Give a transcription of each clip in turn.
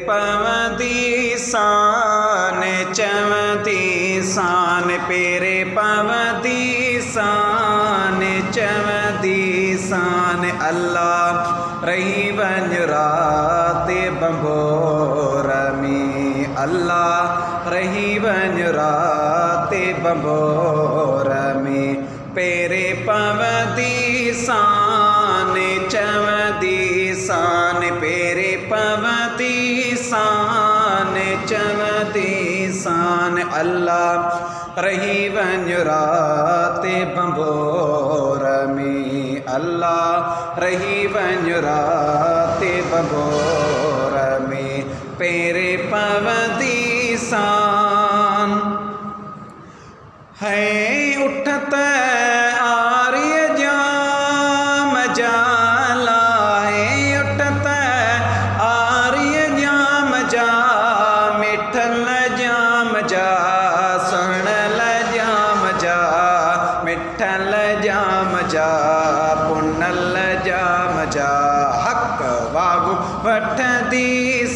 पवदी शान चवदी शान पेरे पवदी शान चवदी शान अल्लाह रही वंज रात बंबोर में अल्लाह रही वंज रात बंबोर में पेरे पवदी शान चवदी शान पेरे पवदी शान चवदी शान अल्लाह रही वंज रात बंबोर में अल्लाह रही वंज रात बंबोर में पेरे पवदी शान है उठत आर्य जाम जाला है उठत आर्य जाम जा मिठल जाम जा सुनल जाम जा मिठल जाम जा पुनल जाम जा हक वागु वठ दी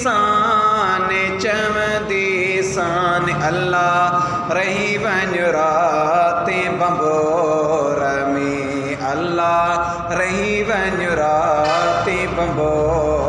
शान चवदी शान अल्लाह रही वंज रात बंबोर में अल्लाह रही वंज रात बंबोर